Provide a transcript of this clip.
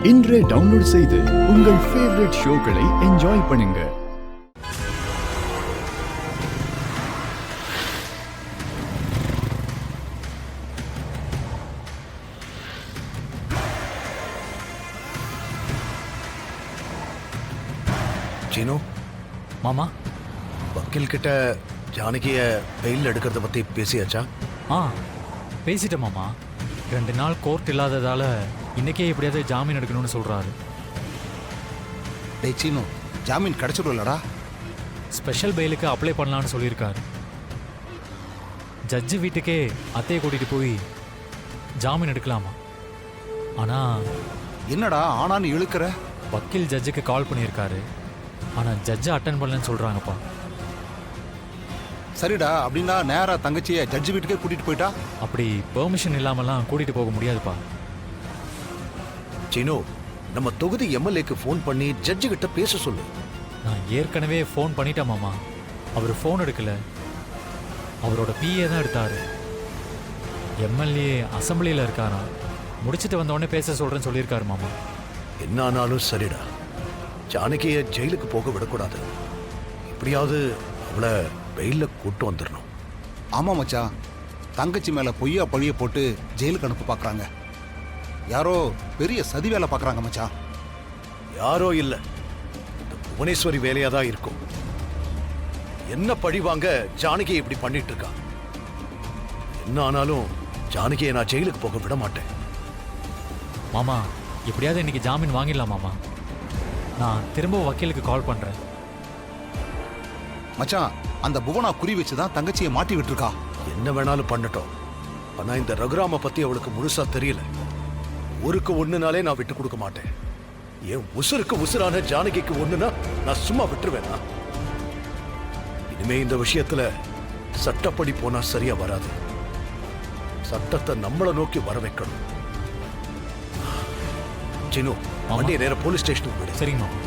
இன்றே டவுன்லோட் செய்து உங்கள் ஃபேவரட் ஷோக்களை என்ஜாய் பண்ணுங்க. சீனு மாமா, வக்கீல் கிட்ட ஜானகிய பெயில் எடுக்கிறத பத்தி பேசியாச்சா? பேசிட்டேன் மாமா. 2 நாள் கோர்ட் இல்லாததால இன்னைக்கே எப்படியாவது ஜாமீன் எடுக்கணும்னு சொல்றாரு. டேய் சீனு, ஜாமீன் கிடைச்சிடும்லடா? ஸ்பெஷல் பெயிலுக்கு அப்ளை பண்ணலான்னு சொல்லியிருக்காரு. ஜட்ஜு வீட்டுக்கே அத்தையை கூட்டிட்டு போய் ஜாமீன் எடுக்கலாமா? ஆனா என்னடா ஆனான்னு இழுக்கிற? வக்கீல் ஜட்ஜுக்கு கால் பண்ணியிருக்காரு. ஆனா ஜட்ஜை அட்டன் பண்ணலன்னு சொல்றாங்கப்பா. சரிடா, அப்படின்னா நேரா தங்கச்சியை ஜட்ஜு வீட்டுக்கே கூட்டிட்டு போயிட்டா? அப்படி பெர்மிஷன் இல்லாமலாம் கூட்டிட்டு போக முடியாதுப்பா. சீனு, நம்ம தொகுதி எம்எல்ஏக்கு ஃபோன் பண்ணி ஜட்ஜு கிட்ட பேச சொல்லு. நான் ஏற்கனவே ஃபோன் பண்ணிட்டேன் மாமா. அவர் ஃபோன் எடுக்கல. அவரோட பிஏ தான் எடுத்தாரு. எம்எல்ஏ அசம்பிளியில் இருக்காராம். முடிச்சுட்டு வந்தோடனே பேச சொல்றேன்னு சொல்லியிருக்காரு மாமா. என்ன ஆனாலும் சரிடா, ஜானகிய ஜெயிலுக்கு போக விடக்கூடாது. எப்படியாவது அவளை பெயில கூட்டு வந்துடணும். ஆமா மச்சான், தங்கச்சி மேல பொய்யா பழிய போட்டு ஜெயிலுக்கு அனுப்ப பாக்குறாங்க. யாரோ பெரிய சதி வேலை பாக்குறாங்க மச்சான். யாரோ இல்ல, இந்த புவனேஸ்வரி வேலையா தான் இருக்கும். என்ன பழி வாங்க ஜானகியை இப்படி பண்ணிட்டு இருக்கா? என்ன ஆனாலும் ஜானகியை நான் ஜெயிலுக்கு போக விட மாட்டேன். மாமா, எப்படியாவது இன்னைக்கு ஜாமீன் வாங்கிடலாம் மாமா. நான் திரும்ப வக்கீலுக்கு கால் பண்றேன். மச்சான், அந்த புவனா குறி வச்சுதான் தங்கச்சியை மாட்டி விட்டுருக்கா. என்ன வேணாலும் பண்ணட்டும், ஆனா இந்த ரகுராம பத்தி அவளுக்கு முழுசா தெரியல. ஊருக்கு ஒண்ணுனாலே நான் விட்டு கொடுக்க மாட்டேன். என் உசுருக்கு உசுரான ஜானகிக்கு ஒண்ணுனா நான் சும்மா விட்டுருவேனா? இனிமே இந்த விஷயத்துல சட்டப்படி போனா சரியா வராது. சட்டத்தை நம்மளை நோக்கி வர வைக்கணும். சினு, வண்டியை நேர போலீஸ் ஸ்டேஷனுக்கு போயிடு. சரிங்க மாமா.